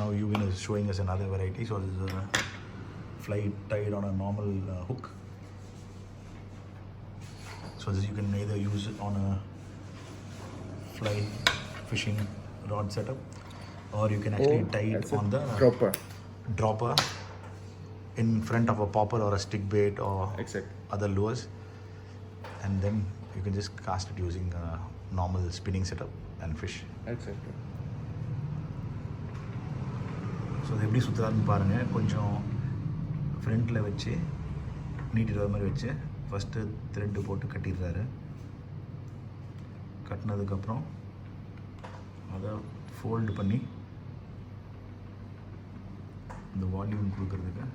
now Eugene is showing us another variety. So this is a fly tied on a normal hook. So this you can either use it on a fly fishing rod setup, or you can actually tie it on the dropper in front of a popper or a stick bait or other lures, and then you can just cast it using a normal spinning setup and fish. Exactly. So அது எப்படி சுற்றுறாருன்னு பாருங்கள். கொஞ்சம் ஃப்ரண்ட்டில் வச்சு நீட்டிடுற மாதிரி வச்சு first thread போட்டு கட்டிடுறாரு. கட்டினதுக்கப்புறம் அதை ஃபோல்டு பண்ணி இந்த வால்யூம் கொடுக்கறதுக்கு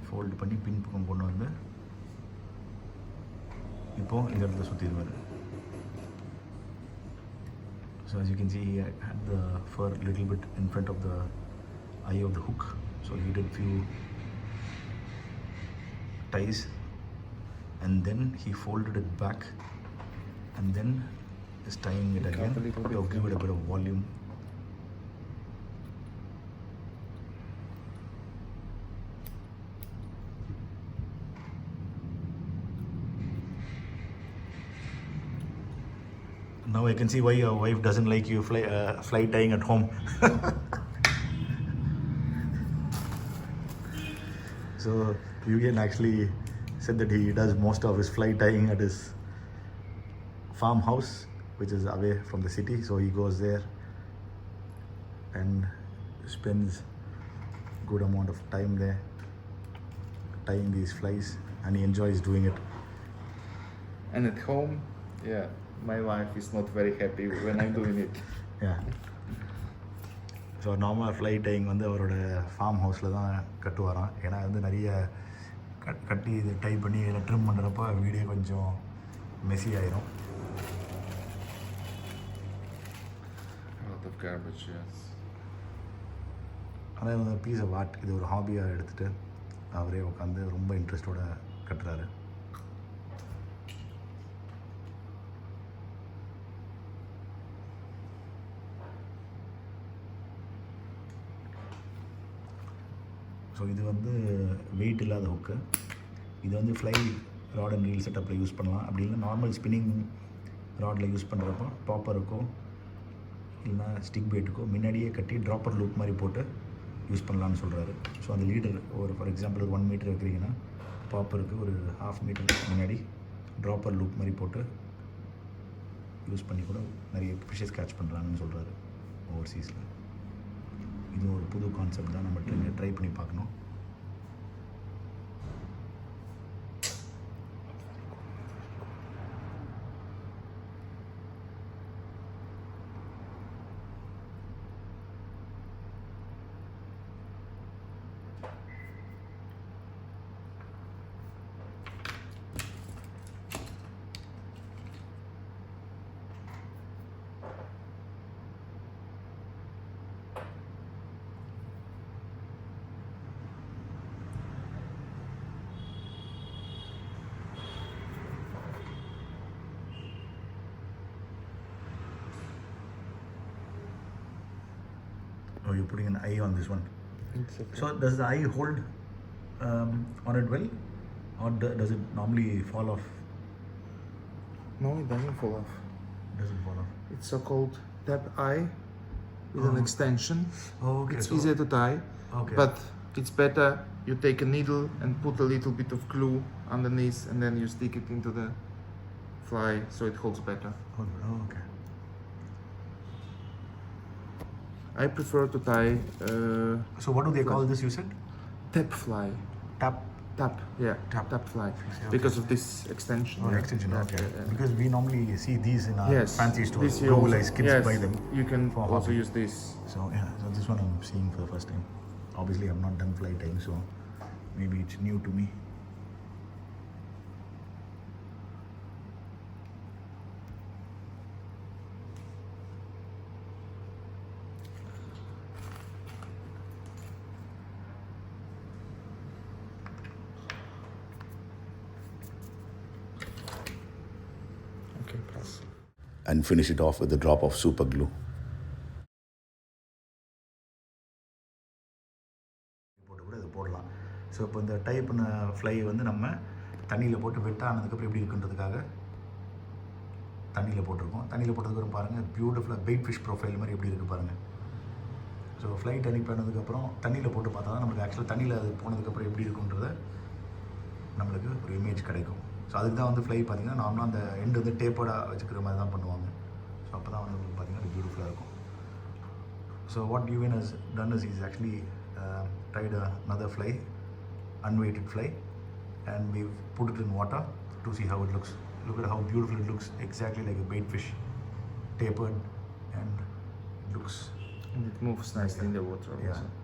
ஃபோல்டு பண்ணி பின் பக்கம் கொண்டு வந்து இப்போது இந்த இடத்துல சுற்றிடுவார். So as you can see, he had the fur a little bit in front of the eye of the hook. So he did few ties and then he folded it back and then is tying it again to give it a bit of volume. Now I can see why your wife doesn't like you fly tying at home. So Eugene actually said that he does most of his fly tying at his farmhouse, which is away from the city. So he goes there and spends good amount of time there tying these flies, and he enjoys doing it. And at home, my wife is not very happy when I'm doing it. So நார்மலாக fly dyeing வந்து அவரோட form ஹவுஸில் தான் கட்டுவாராம். ஏன்னா வந்து நிறைய கட்டி இது டை பண்ணி இதில் ட்ரிம் பண்ணுறப்போ வீடியோ கொஞ்சம் மெஸ்ஸி ஆயிரும். ஆனால் வந்து பீஸ் ஆஃப் ஆர்ட், இது ஒரு ஹாபியாக எடுத்துகிட்டு அவரே உட்காந்து ரொம்ப இன்ட்ரெஸ்டோட கட்டுறாரு. ஸோ இது வந்து வெயிட் இல்லாத ஹுக்கு. இது வந்து ஃப்ளை ராட் அண்ட் ரீல் செட்டப்பில் யூஸ் பண்ணலாம். அப்படி இல்லை நார்மல் ஸ்பின்னிங் ராடில் யூஸ் பண்ணுறப்போ டாப்பருக்கோ இல்லைனா ஸ்டிக் பெயிட்டுக்கோ முன்னாடியே கட்டி ட்ராப்பர் லூப் மாதிரி போட்டு யூஸ் பண்ணலான்னு சொல்கிறாரு. ஸோ அந்த லீடர் ஒரு ஃபார் எக்ஸாம்பிள் ஒரு 1 மீட்டர் வைக்கிறீங்கன்னா பாப்பருக்கு ஒரு 1/2 மீட்டர் முன்னாடி ட்ராப்பர் லூப் மாதிரி போட்டு யூஸ் பண்ணி கூட நிறைய ஃபிஷஸ் கேட்ச் பண்ணுறாங்கன்னு சொல்கிறாரு ஓவர்சீஸில். இது ஒரு புது கான்செப்ட் தான், நம்ம ட்ரை பண்ணி பார்க்கணும். Oh, you're putting an eye on this one. Exactly. So does the eye hold on it well, or does it normally fall off? No, it doesn't fall off. Doesn't fall off. It's so-called tap eye with an extension. Oh, okay. It's easier to tie, but it's better you take a needle and put a little bit of glue underneath and then you stick it into the fly so it holds better. Oh, okay. I prefer to tie. So what do they call this? You said tap fly. Tap. Tap fly. Okay. Because of this extension. Oh, extension. Okay. Because we normally see these in our fancy stores. Like kids buy them. You can also use this. So so this one I'm seeing for the first time. Obviously, I've not done fly tying, so maybe it's new to me. And finish it off with a drop of super glue. So இப்போ இந்த tie பண்ண fly வந்து நம்ம தண்ணியில் போட்டு வெட்டானதுக்கப்புறம் எப்படி இருக்குன்றதுக்காக தண்ணியில் போட்டிருக்கோம். தண்ணியில் போட்டதுக்கப்புறம் பாருங்கள் பியூட்டிஃபுல்லாக பெயிட் ஃபிஷ் ப்ரொஃபைல் மாதிரி எப்படி இருக்குது பாருங்கள். ஸோ ஃப்ளை டர்னி பண்ணதுக்கப்புறம் தண்ணியில் போட்டு பார்த்தா தான் நம்மளுக்கு ஆக்சுவலாக தண்ணியில் அது போனதுக்கப்புறம் எப்படி இருக்குன்றத நம்மளுக்கு ஒரு இமேஜ் கிடைக்கும். ஸோ அதுக்கு தான் வந்து ஃப்ளை பார்த்திங்கன்னா நார்மலாக அந்த எண்டு வந்து டேப்பர்டாக வச்சுக்கிற மாதிரி தான் பண்ணுவாங்க. ஸோ அப்போ தான் வந்து உங்களுக்கு பார்த்திங்கன்னா பியூட்டிஃபுல்லாக இருக்கும். So what Yuvan has done is he's actually tried another fly, unweighted fly, and we've put it in water to see how it looks. Look at how beautiful it looks, exactly like a bait fish, tapered, and it looks. And it moves nicely in the water also. Yeah.